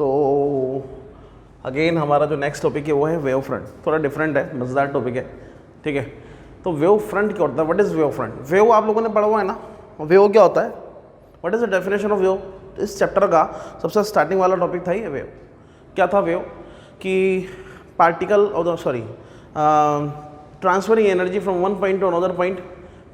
तो अगेन हमारा जो नेक्स्ट टॉपिक है वो है वेव फ्रंट। थोड़ा डिफरेंट है, मज़ेदार टॉपिक है, ठीक है। तो वेव फ्रंट क्या होता है, what is wave front? Wave आप लोगों ने पढ़ा हुआ है ना, वेव क्या होता है, what is the definition of wave? इस चैप्टर का सबसे स्टार्टिंग वाला टॉपिक था ये वेव। क्या था वेव? कि particle transferring energy from one point two another point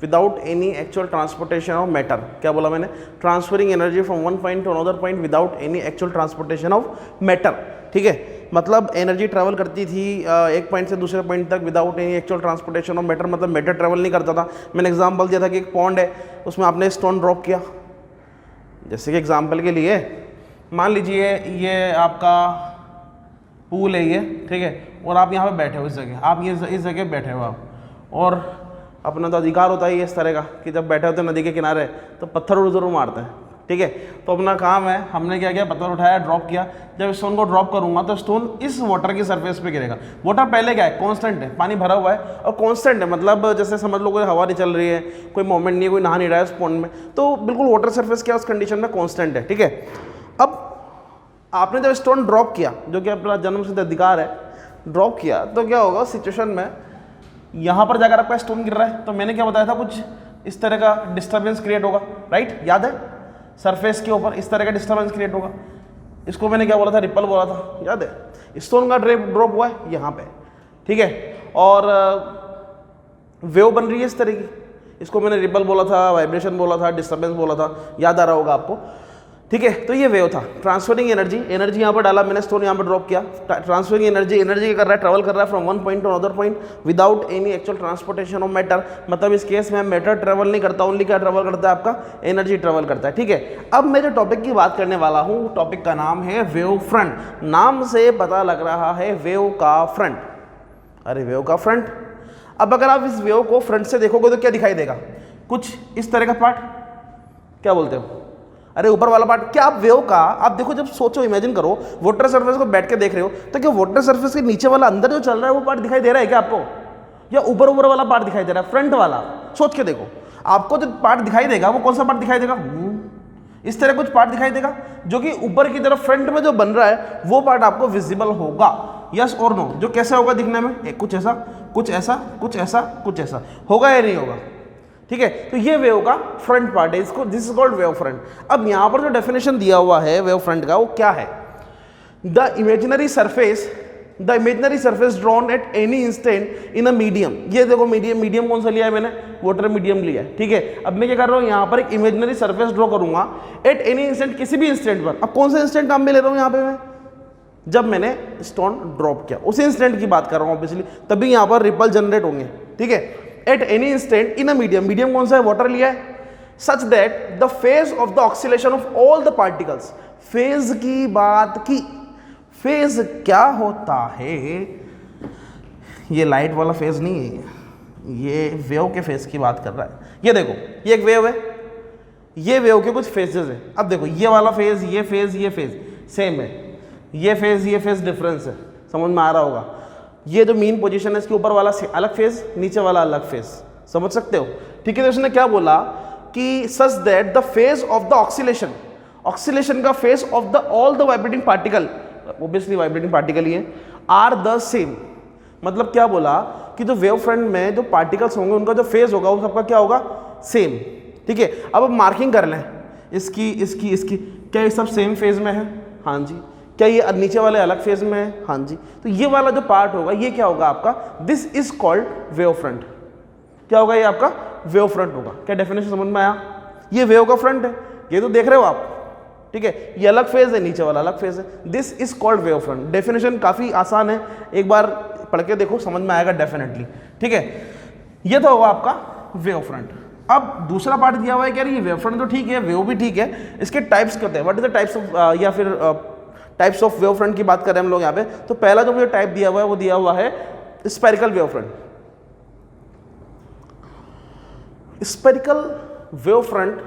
without any actual transportation of matter. क्या बोला मैंने? Transferring energy from one point two another point without any actual transportation of matter, ठीक है। मतलब energy travel करती थी एक point से दूसरे पॉइंट तक without any actual transportation of matter, मतलब मैटर ट्रैवल नहीं करता था। मैंने एग्जांपल दिया था कि एक पॉन्ड है, उसमें आपने स्टोन ड्रॉप किया, जैसे कि एग्जांपल के लिए मान लीजिए ये आपका पूल है ये, ठीक है, और आप यहाँ पे बैठे हो इस जगह, आप ये इस जगह बैठे हो आप, और अपना तो अधिकार होता है इस तरह का कि जब बैठे होते हैं नदी के किनारे तो पत्थर उड़ ज़रूर मारते हैं, ठीक है। तो अपना काम है, हमने क्या किया, पत्थर उठाया, ड्रॉप किया। जब स्टोन को ड्रॉप करूंगा तो स्टोन इस वाटर की सरफेस पे गिरेगा। वाटर पहले क्या है, कांस्टेंट है, पानी भरा हुआ है और कांस्टेंट है, मतलब जैसे समझ लो कोई हवा नहीं चल रही है, कोई मोमेंट नहीं है, कोई नहा नहीं रहा है उस पॉन्ड में, तो बिल्कुल वाटर सरफेस क्या उस कंडीशन में कांस्टेंट है, ठीक है। अब आपने जब स्टोन ड्रॉप किया, जो कि अपना जन्मसिद्ध अधिकार है, ड्रॉप किया, तो क्या होगा सिचुएशन में, यहाँ पर जाकर आपका स्टोन गिर रहा है, तो मैंने क्या बताया था, कुछ इस तरह का डिस्टर्बेंस क्रिएट होगा, राइट, याद है? सरफेस के ऊपर इस तरह का डिस्टर्बेंस क्रिएट होगा। इसको मैंने क्या बोला था, रिपल बोला था, याद है? स्टोन का ड्रॉप हुआ है यहाँ पे, ठीक है, और वेव बन रही है इस तरह की। इसको मैंने रिपल बोला था, वाइब्रेशन बोला था, डिस्टर्बेंस बोला था, याद आ रहा होगा आपको, ठीक है। तो ये वेव था, ट्रांसफरिंग एनर्जी, एनर्जी यहाँ पर डाला मैंने, स्टोन यहाँ पर ड्रॉप किया, ट्रांसफरिंग एनर्जी, एनर्जी क्या कर रहा है, ट्रैवल कर रहा है from one point two another point without any actual transportation of matter. मतलब इस केस में मैटर ट्रैवल नहीं करता, ओनली क्या ट्रैवल करता है, आपका एनर्जी ट्रैवल करता है, ठीक है। अब मैं जो टॉपिक की बात करने वाला हूँ, टॉपिक का नाम है वेव फ्रंट। नाम से पता लग रहा है वेव का फ्रंट, अरे वेव का फ्रंट। अब अगर आप इस वेव को फ्रंट से देखोगे तो क्या दिखाई देगा, कुछ इस तरह का पार्ट, क्या बोलते हो, अरे ऊपर वाला पार्ट। क्या आप वेव का, आप देखो, जब सोचो, इमेजिन करो, वाटर सरफेस को बैठ के देख रहे हो, तो क्या वाटर सरफेस के नीचे वाला अंदर जो चल रहा है वो पार्ट दिखाई दे रहा है क्या आपको, या ऊपर ऊपर वाला पार्ट दिखाई दे रहा है, फ्रंट वाला? सोच के देखो, आपको जो पार्ट दिखाई देगा वो कौन सा पार्ट दिखाई देगा, इस तरह कुछ पार्ट दिखाई देगा, जो कि ऊपर की तरफ फ्रंट में जो बन रहा है वो पार्ट आपको विजिबल होगा, यस और नो? जो कैसे होगा दिखने में, कुछ ऐसा, कुछ ऐसा, कुछ ऐसा, कुछ ऐसा होगा या नहीं होगा, ठीक है। तो ये वेव का फ्रंट पार्ट है, इसको this is called wave front. अब यहां पर जो डेफिनेशन दिया हुआ है वेव फ्रंट का, वो क्या है, the imaginary surface drawn at any instant in a medium. ये देखो मीडियम कौन सा लिया है मैंने, वाटर मीडियम लिया है, ठीक है। अब मैं क्या कर रहा हूं, यहां पर एक इमेजिनरी सरफेस ड्रॉ करूंगा एट एनी इंस्टेंट, किसी भी इंस्टेंट पर। अब कौन सा इंस्टेंट काम में ले रहा हूं यहां पे मैं, जब मैंने स्टोन ड्रॉप किया, उस इंस्टेंट की बात कर रहा हूं ऑब्वियसली, तभी यहां पर रिपल जनरेट होंगे, ठीक है। At any instant in a medium कौन सा है, वाटर लिया है, सच that the phase of the oscillation of all the particles. Phase की बात की, फेज क्या होता है, ये लाइट वाला फेज नहीं है, ये वेव के फेज की बात कर रहा है। ये देखो, ये एक वेव है, ये वेव के कुछ फेजेस है। अब देखो, ये वाला फेज, ये फेज सेम है, ये फेज डिफरेंस है, समझ में आ रहा होगा। ये जो मेन पोजीशन है, इसके ऊपर वाला अलग फेज, नीचे वाला अलग फेज, समझ सकते हो, ठीक है। तो उसने क्या बोला कि such that the phase of the oscillation का phase of the all the vibrating particle, obviously vibrating particle ही है, आर द सेम। मतलब क्या बोला कि जो वेव फ्रंट में जो पार्टिकल्स होंगे उनका जो फेज होगा वो सबका क्या होगा, सेम, ठीक है। अब मार्किंग कर लें इसकी, क्या ये सब सेम फेज में है, हाँ जी। क्या ये नीचे वाले अलग फेज में है, हाँ जी। तो ये वाला जो पार्ट होगा ये क्या होगा आपका, this is called wave front. क्या होगा, ये आपका वेव फ्रंट होगा। क्या डेफिनेशन समझ में आया? ये वेव का फ्रंट है, ये तो देख रहे हो आप, ठीक है। ये अलग फेज है, नीचे वाला अलग फेज है, this is called wave front. Definition काफी आसान है, एक बार पढ़ के देखो, समझ में आएगा डेफिनेटली, ठीक है। ये तो होगा आपका वेव फ्रंट। अब दूसरा पार्ट दिया हुआ है, क्या ये वेव फ्रंट तो ठीक है, वेव भी ठीक है, इसके टाइप्स क्या होते हैं, what is the types of, या फिर टाइप्स ऑफ वेव फ्रंट की बात करें हम लोग यहाँ पे। तो पहला जो मुझे टाइप दिया हुआ है वो दिया हुआ है spherical wave front. Spherical wave front,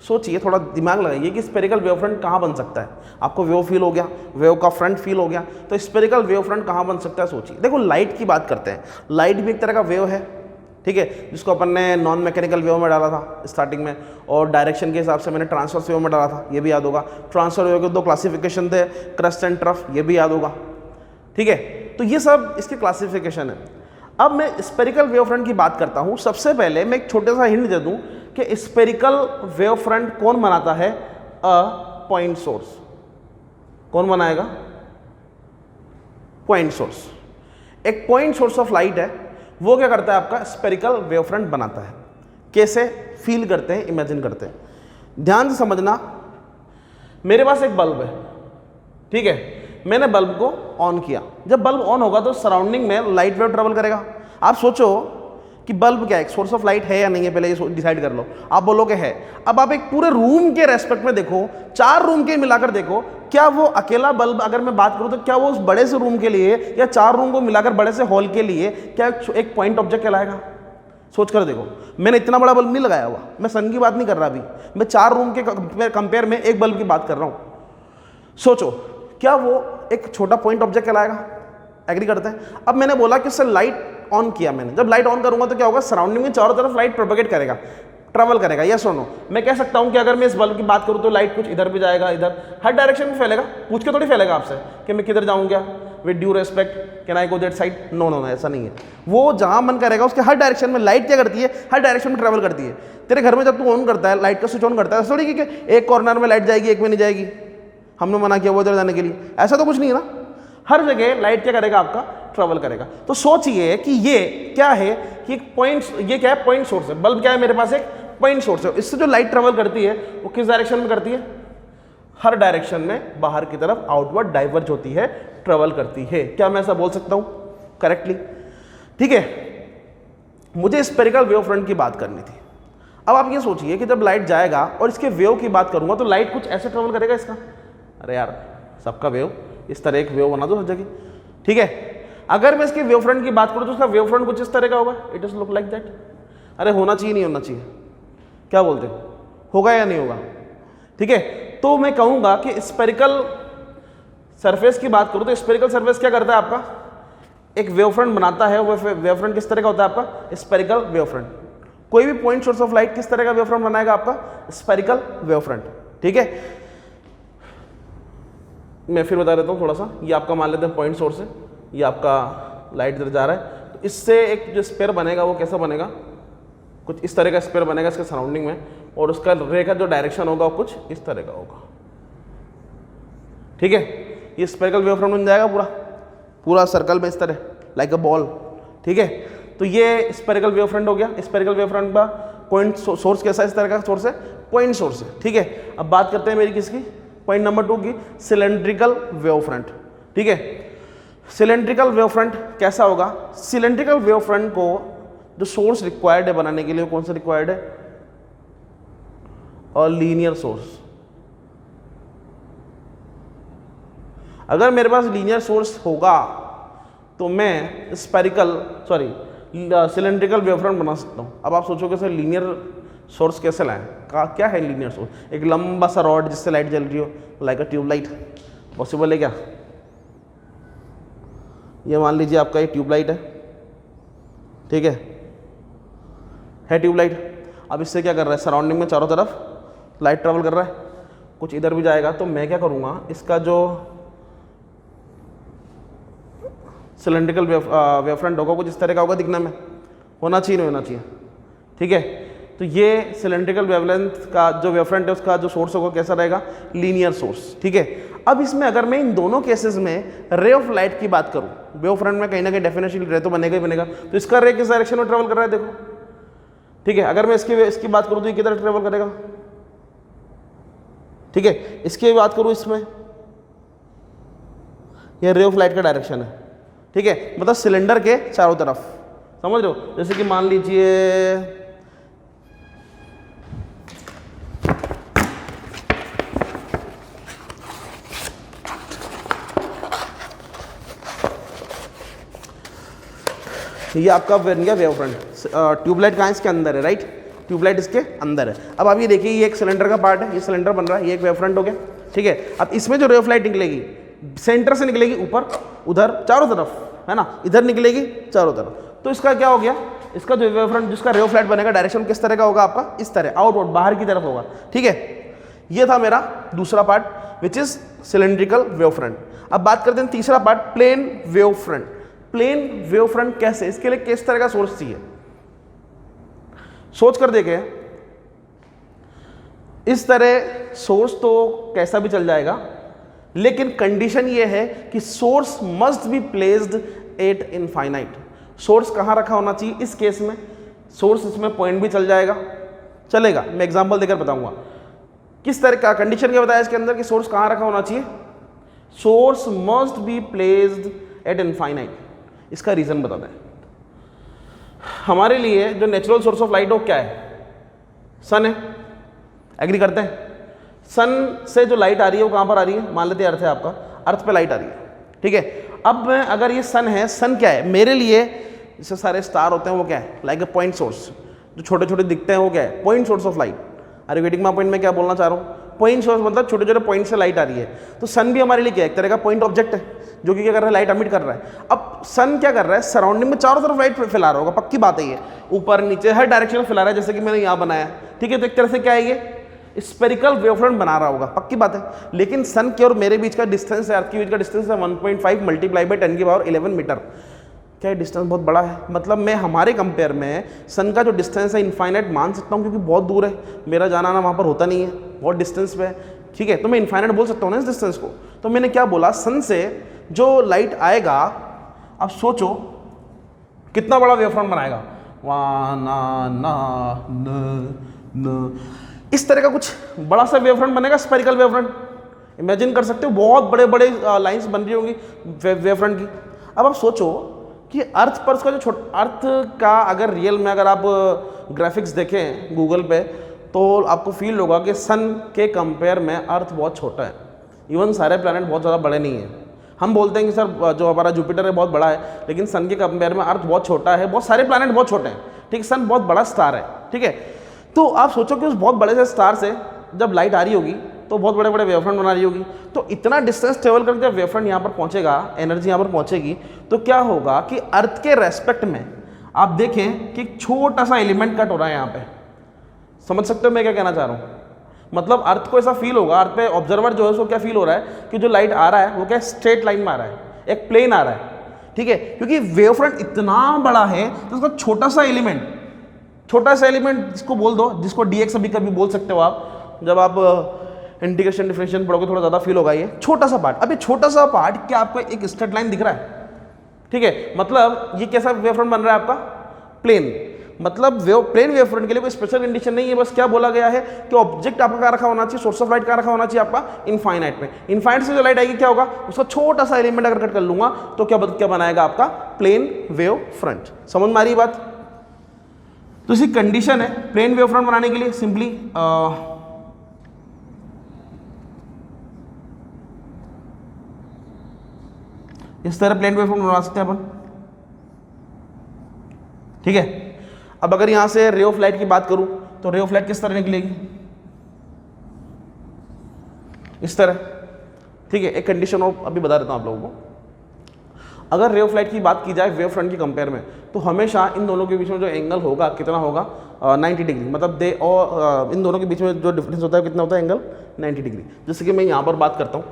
सोचिए, थोड़ा दिमाग लगाइए कि स्फेरिकल वेव फ्रंट कहाँ बन सकता है। आपको वेव फील हो गया, वेव का फ्रंट फील हो गया, तो स्फेरिकल वेव फ्रंट कहाँ बन सकता है, सोचिए। देखो, लाइट की बात करते हैं, लाइट भी एक तरह का वेव है, ठीक है, जिसको अपन ने नॉन मैकेनिकल वेव में डाला था स्टार्टिंग में, और डायरेक्शन के हिसाब से मैंने ट्रांसवर्स वेव में डाला था, ये भी याद होगा। ट्रांसफर वेव के 2 क्लासिफिकेशन थे, क्रस्ट एंड ट्रफ, ये भी याद होगा। ठीक है, तो ये सब इसके क्लासिफिकेशन है। अब मैं स्पेरिकल वेव फ्रंट की बात करता हूँ। सबसे पहले मैं एक छोटा सा हिंट दे दूँ कि स्पेरिकल वेव फ्रंट कौन बनाता है? A point source. कौन बनाएगा? Point source. एक पॉइंट सोर्स ऑफ लाइट है, वो क्या करता है? आपका स्पेरिकल वेव फ्रंट बनाता है। कैसे? फील करते हैं, इमेजिन करते हैं। ध्यान से समझना, मेरे पास एक बल्ब है, ठीक है, मैंने बल्ब को ऑन किया। जब बल्ब ऑन होगा तो सराउंडिंग में लाइट वेव ट्रेवल करेगा। आप सोचो कि बल्ब क्या है, एक सोर्स ऑफ लाइट है या नहीं है, पहले ये डिसाइड कर लो। आप बोलोगे है। अब आप एक पूरे रूम के रेस्पेक्ट में देखो, 4 रूम के मिलाकर देखो, क्या वो अकेला बल्ब, अगर मैं बात करूं तो क्या वो उस बड़े से रूम के लिए या 4 रूम को मिलाकर बड़े से हॉल के लिए क्या एक पॉइंट ऑब्जेक्ट कहलाएगा? सोच कर देखो। मैंने इतना बड़ा बल्ब नहीं लगाया हुआ, मैं सन की बात नहीं कर रहा अभी, मैं 4 रूम के कंपेयर में एक बल्ब की बात कर रहा हूं। सोचो, क्या वो एक छोटा पॉइंट ऑब्जेक्ट कहलाएगा? एग्री करते हैं? अब मैंने बोला कि उससे लाइट ऑन किया मैंने, जब लाइट ऑन करूंगा तो क्या होगा? सराउंडिंग में चारों तरफ लाइट प्रोपेगेट करेगा, ट्रैवल करेगा। यस और नो? मैं कह सकता हूं कि अगर मैं इस बल्ब की बात करूं तो लाइट कुछ इधर भी जाएगा, इधर, हर डायरेक्शन में फैलेगा। पूछ के थोड़ी फैलेगा आपसे कि मैं किधर जाऊं, क्या with due respect can I go that side? No no, ऐसा नहीं है। वो जहां मन करेगा उसके हर डायरेक्शन में लाइट क्या करती है? हर डायरेक्शन में ट्रैवल करती है। तेरे घर में जब तू ऑन करता है, लाइट का स्विच ऑन करता है, थोड़ी कि एक कॉर्नर में लाइट जाएगी, एक में नहीं जाएगी, हमने मना किया वो इधर जाने के लिए, ऐसा तो कुछ नहीं है ना। हर जगह लाइट क्या करेगा? आपका ट्रैवल करेगा। तो सोचिए कि ये क्या है कि पॉइंट, ये क्या है? पॉइंट सोर्स है। बल्ब क्या है? मेरे पास एक पॉइंट सोर्स है। इससे जो लाइट ट्रैवल करती है वो किस डायरेक्शन में करती है? हर डायरेक्शन में बाहर की तरफ आउटवर्ड डाइवर्ज होती है, ट्रैवल करती है। क्या मैं ऐसा बोल सकता हूं करेक्टली? ठीक है, मुझे स्पेरिकल वेव फ्रंट की बात करनी थी। अब आप ये सोचिए कि जब लाइट जाएगा और इसके वेव की बात करूंगा तो लाइट कुछ ऐसे ट्रैवल करेगा इसका। अरे यार, सबका वेव इस तरह एक वेव बना दो हर जगह, ठीक है। अगर मैं इसके वेव फ्रंट की बात करूं तो उसका वेव फ्रंट कुछ इस तरह का होगा, it is look like that. अरे होना चाहिए, नहीं होना चाहिए? क्या बोलते हो, होगा या नहीं होगा? ठीक है, तो मैं कहूंगा कि स्पेरिकल सरफेस की बात करूं तो स्पेरिकल सरफेस क्या करता है? आपका एक वेव फ्रंट बनाता है। वो वेव फ्रंट किस तरह का होता है? आपका स्पेरिकल वेव फ्रंट। कोई भी पॉइंट सोर्स ऑफ लाइट किस तरह का वेव फ्रंट बनाएगा? आपका स्पेरिकल वेव फ्रंट, ठीक है। मैं फिर बता देता हूँ थोड़ा सा। ये आपका मान लेते हैं पॉइंट सोर्स है, ये आपका लाइट इधर जा रहा है, तो इससे एक जो स्पेयर बनेगा वो कैसा बनेगा? कुछ इस तरह का स्पेयर बनेगा इसके सराउंडिंग में, और उसका रे का जो डायरेक्शन होगा वो कुछ इस तरह का होगा, ठीक है। ये स्पेरिकल वेव फ्रंट बन जाएगा पूरा पूरा सर्कल में इस तरह, लाइक अ बॉल, ठीक है। तो ये स्पेरिकल वेव फ्रंट हो गया। स्पेरिकल वेव फ्रंट का पॉइंट सोर्स कैसा इस तरह का सोर्स है? पॉइंट सोर्स है, ठीक है। अब बात करते हैं मेरी किसकी? पॉइंट नंबर 2 की, सिलेंड्रिकल वेव फ्रंट, ठीक है। सिलेंड्रिकल वेव फ्रंट कैसा होगा? सिलेंड्रिकल वेव फ्रंट को जो सोर्स रिक्वायर्ड है बनाने के लिए, कौन सा रिक्वायर्ड है? और लीनियर सोर्स। अगर मेरे पास लीनियर सोर्स होगा तो मैं सिलेंड्रिकल वेव फ्रंट बना सकता हूं। अब आप सोचोगे सर लीनियर सोर्स कैसे लाएं? क्या है लीनियर सोर्स? एक लंबा सा रॉड जिससे लाइट जल रही हो, लाइक अ ट्यूबलाइट, पॉसिबल है क्या? ये मान लीजिए आपका ये ट्यूबलाइट है, ठीक है ट्यूबलाइट। अब इससे क्या कर रहा है? सराउंडिंग में चारों तरफ लाइट ट्रेवल कर रहा है, कुछ इधर भी जाएगा। तो मैं क्या करूँगा, इसका जो सिलेंड्रिकल वेव फ्रंट होगा कुछ इस तरह का होगा दिखने में, होना चाहिए नहीं होना चाहिए, ठीक है। तो ये सिलेंड्रिकल वेवलेंथ का जो वेव फ्रंट है उसका जो सोर्स होगा कैसा रहेगा? लीनियर सोर्स, ठीक है। अब इसमें अगर मैं इन दोनों केसेस में रे ऑफ लाइट की बात करूं, वेव फ्रंट में कहीं ना कहीं डेफिनेटली रे तो बनेगा ही बनेगा, तो इसका रे किस डायरेक्शन में ट्रेवल कर रहा है देखो, ठीक है। अगर मैं इसकी बात करूं तो ये किधर ट्रेवल करेगा, ठीक है। इसकी बात करूं इसमें, ये रे ऑफ लाइट का डायरेक्शन है, ठीक है, मतलब सिलेंडर के चारों तरफ, समझ रहे हो। जैसे कि मान लीजिए ये आपका बन गया वेव फ्रंट। ट्यूबलाइट कहाँ इसके अंदर है, राइट, ट्यूबलाइट इसके अंदर है। अब आप ये देखिए, ये एक सिलेंडर का पार्ट है, ये सिलेंडर बन रहा है, ये एक वेव फ्रंट हो गया, ठीक है। अब इसमें जो रे ऑफ लाइट निकलेगी सेंटर से निकलेगी ऊपर, उधर, चारों तरफ, है ना, इधर निकलेगी चारों तरफ। तो इसका क्या हो गया? इसका जो वेव फ्रंट, जिसका रे ऑफ लाइट बनेगा, डायरेक्शन किस तरह का होगा आपका, इस तरह आउटवर्ड, बाहर की तरफ होगा। ठीक है, ये था मेरा दूसरा part which is cylindrical wave front. अब बात करते हैं तीसरा part, plane wave front. Plane wave front कैसे, इसके लिए किस तरह का सोर्स चाहिए, सोच कर देखें। इस तरह सोर्स तो कैसा भी चल जाएगा, लेकिन कंडीशन ये है कि source must be placed at infinite. Source कहां रखा होना चाहिए इस केस में, सोर्स इसमें पॉइंट भी चल जाएगा, चलेगा। मैं एग्जांपल देकर बताऊंगा किस तरह का कंडीशन क्या बताया इसके अंदर कि सोर्स कहां रखा होना चाहिए। Source must be placed at infinite. इसका रीजन बताते हैं। हमारे लिए जो नेचुरल सोर्स ऑफ लाइट हो क्या है, सन है, एग्री करते हैं। सन से जो लाइट आ रही है वो कहां पर आ रही है, मान लेते हैं अर्थ है आपका, अर्थ पे लाइट आ रही है। ठीक है, अब मैं अगर ये सन है, सन क्या है मेरे लिए, जैसे सारे स्टार होते हैं वो क्या है, लाइक ए पॉइंट सोर्स, जो छोटे छोटे दिखते हैं वो क्या है, पॉइंट सोर्स ऑफ लाइट। अरे वेटिंग माई पॉइंट में क्या बोलना चाह रहा हूँ, पॉइंट सोर्स मतलब छोटे छोटे पॉइंट से लाइट आ रही है। तो सन भी हमारे लिए क्या है, एक तरह का पॉइंट ऑब्जेक्ट है जो कि क्या कर रहा है, लाइट एमिट कर रहा है। अब सन क्या कर रहा है, सराउंडिंग में चारों तरफ लाइट फैला रहा होगा, पक्की बात है ये, ऊपर नीचे हर डायरेक्शन में फैला रहा है, जैसे कि मैंने यहाँ बनाया। ठीक है, तो एक तरह से क्या है ये स्पेरिकल वेवफ्रंट बना रहा होगा, पक्की बात है। लेकिन सन के और मेरे बीच का डिस्टेंस है, अर्थ के बीच का डिस्टेंस है 1.5 मल्टीप्लाई बाई 10 की पावर 11 मीटर। क्या डिस्टेंस बहुत बड़ा है, मतलब मैं हमारे कंपेयर में सन का जो डिस्टेंस है इनफाइनाइट मान सकता हूँ, क्योंकि बहुत दूर है, मेरा जाना आना वहाँ पर होता नहीं है, बहुत डिस्टेंस पे है। ठीक है, तो मैं इनफाइनाइट बोल सकता हूँ ना इस डिस्टेंस को। तो मैंने क्या बोला, सन से जो लाइट आएगा, अब सोचो कितना बड़ा वेवफ्रंट बनाएगा, वा ना ना न इस तरह का कुछ बड़ा सा वेवफ्रंट बनेगा, स्पेरिकल वेवफ्रंट। इमेजिन कर सकते हो, बहुत बड़े बड़े लाइंस बन रही होंगी वेवफ्रंट की। अब आप सोचो कि अर्थ पर उसका जो अर्थ का अगर रियल में अगर आप ग्राफिक्स देखें गूगल पे, तो आपको फील होगा कि सन के कंपेयर में अर्थ बहुत छोटा है। इवन सारे प्लैनेट बहुत ज़्यादा बड़े नहीं हैं। हम बोलते हैं कि सर जो हमारा जुपिटर है बहुत बड़ा है, लेकिन सन के कंपेयर में अर्थ बहुत छोटा है, बहुत सारे प्लैनेट बहुत छोटे हैं। ठीक है, सन बहुत बड़ा स्टार है। ठीक है, तो आप सोचो कि उस बहुत बड़े से स्टार से जब लाइट आ रही होगी तो बहुत बड़े बड़े वेवफ्रंट बना रही होगी। तो इतना डिस्टेंस ट्रेवल करके जब वेवफ्रंट यहाँ पर पहुँचेगा, एनर्जी यहाँ पर पहुँचेगी, तो क्या होगा कि अर्थ के रेस्पेक्ट में आप देखें कि एक छोटा सा एलिमेंट कट हो रहा है यहाँ पे। समझ सकते हो मैं क्या कहना चाह रहा हूँ, मतलब अर्थ को ऐसा फील होगा, अर्थ पे ऑब्जर्वर जो है उसको क्या फील हो रहा है कि जो लाइट आ रहा है वो क्या स्ट्रेट लाइन में आ रहा है, एक प्लेन आ रहा है। ठीक है, क्योंकि वेवफ्रंट इतना बड़ा है तो उसका छोटा सा एलिमेंट जिसको बोल दो, जिसको dx अभी कभी बोल सकते हो आप, जब आप इंटीग्रेशन डिफरेंशिएशन पढ़ोगे थोड़ा ज़्यादा फील होगा ये छोटा सा पार्ट। अब ये छोटा सा पार्ट क्या आपको एक स्ट्रेट लाइन दिख रहा है? ठीक है, मतलब ये कैसा वेवफ्रंट बन रहा है आपका, प्लेन। मतलब प्लेन वेवफ्रंट के लिए कोई स्पेशल कंडीशन नहीं है, बस क्या बोला गया है कि ऑब्जेक्ट आपका कहाँ रखा होना चाहिए, सोर्स ऑफ लाइट कहाँ रखा होना चाहिए आपका, इनफाइनाइट में। इनफाइनाइट से जो लाइट आएगी क्या होगा, उसका छोटा सा एलिमेंट अगर कट कर लूंगा तो क्या बनाएगा आपका, प्लेन वेव फ्रंट। समझ में आ रही बात? तो इसी कंडीशन है प्लेन वेव फ्रंट बनाने के लिए, सिंपली इस तरह प्लेन वेव फ्रंट बना सकते हैं अपन। ठीक है, अब अगर यहां से रे ऑफ लाइट की बात करूं तो रे ऑफ लाइट किस तरह निकलेगी, इस तरह। ठीक है, एक कंडीशन और अभी बता देता हूं आप लोगों को। अगर रे ऑफ लाइट की बात की जाए वेव फ्रंट की कंपेयर में, तो हमेशा इन दोनों के बीच में जो एंगल होगा कितना होगा, 90 डिग्री। मतलब इन दोनों के बीच में जो डिफरेंस होता है कितना होता है, एंगल 90 डिग्री। जैसे कि मैं यहाँ पर बात करता हूँ,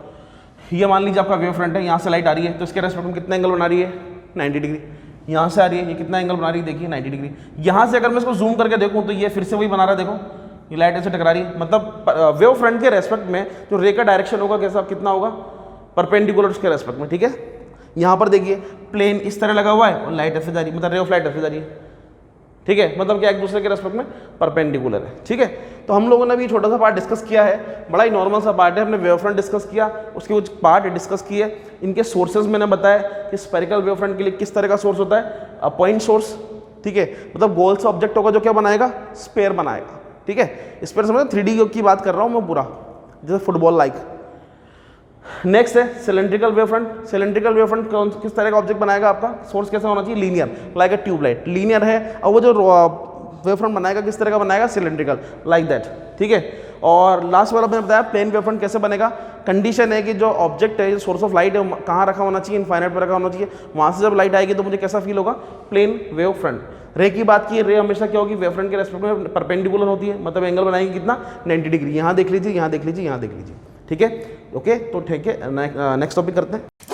ये मान लीजिए आपका वेव फ्रंट है, यहाँ से लाइट आ रही है तो इसके रेस्पेक्ट में कितना एंगल बना रही है, 90 डिग्री। यहाँ से आ रही है, ये कितना एंगल बना रही है, देखिए 90 डिग्री। यहाँ से अगर मैं इसको जूम करके देखूँ तो ये फिर से वही बना रहा है, देखो ये लाइट ऐसे टकरा रही है। मतलब वेव फ्रंट के रेस्पेक्ट में जो रे का डायरेक्शन होगा कैसा, कितना होगा, परपेंडिकुलर उसके रेस्पेक्ट में। ठीक है, यहाँ पर देखिए प्लेन इस तरह लगा हुआ है और लाइट ऐसे जा रही है, मतलब रे ऑफ लाइट ऐसे जा रही है। ठीक है, मतलब क्या एक दूसरे के रेस्पेक्ट में परपेंडिकुलर है। ठीक है, तो हम लोगों ने भी छोटा सा पार्ट डिस्कस किया है, बड़ा ही नॉर्मल सा पार्ट है। हमने वेव फ्रंट डिस्कस किया, उसके कुछ पार्ट डिस्कस किए, इनके सोर्सेज मैंने बताया कि स्पेरिकल वेव फ्रंट के लिए किस तरह का सोर्स होता है, पॉइंट सोर्स। ठीक है, मतलब गोल सा ऑब्जेक्ट होगा जो क्या बनाएगा, स्पेयर बनाएगा। ठीक है, स्पेयर समझो 3D की बात कर रहा हूँ मैं पूरा, जैसे फुटबॉल लाइक। नेक्स्ट है cylindrical wave front. Cylindrical wave front किस तरह का ऑब्जेक्ट बनाएगा आपका, सोर्स कैसा होना चाहिए, linear, like a tube light, linear है। और वो जो वेव फ्रंट बनाएगा किस तरह का बनाएगा, सिलेंड्रिकल, लाइक दैट। ठीक है, और लास्ट वाला मैंने बताया प्लेन वेव फ्रंट कैसे बनेगा। कंडीशन है कि जो ऑब्जेक्ट है, जो सोर्स ऑफ लाइट है, कहाँ रखा होना चाहिए, इनफाइनाइट पर रखा होना चाहिए। वहाँ से जब लाइट आएगी तो मुझे कैसा फील होगा, प्लेन वेव फ्रंट। रे की बात की, रे हमेशा क्या होगी, वेव फ्रंट के रेस्पेक्ट में परपेंडिकुलर होती है, मतलब एंगल बनाएंगे कितना 90 डिग्री। यहाँ देख लीजिए, यहाँ देख लीजिए, यहाँ देख लीजिए, ठीक है। ओके, तो ठीक है, नेक्स्ट टॉपिक करते हैं।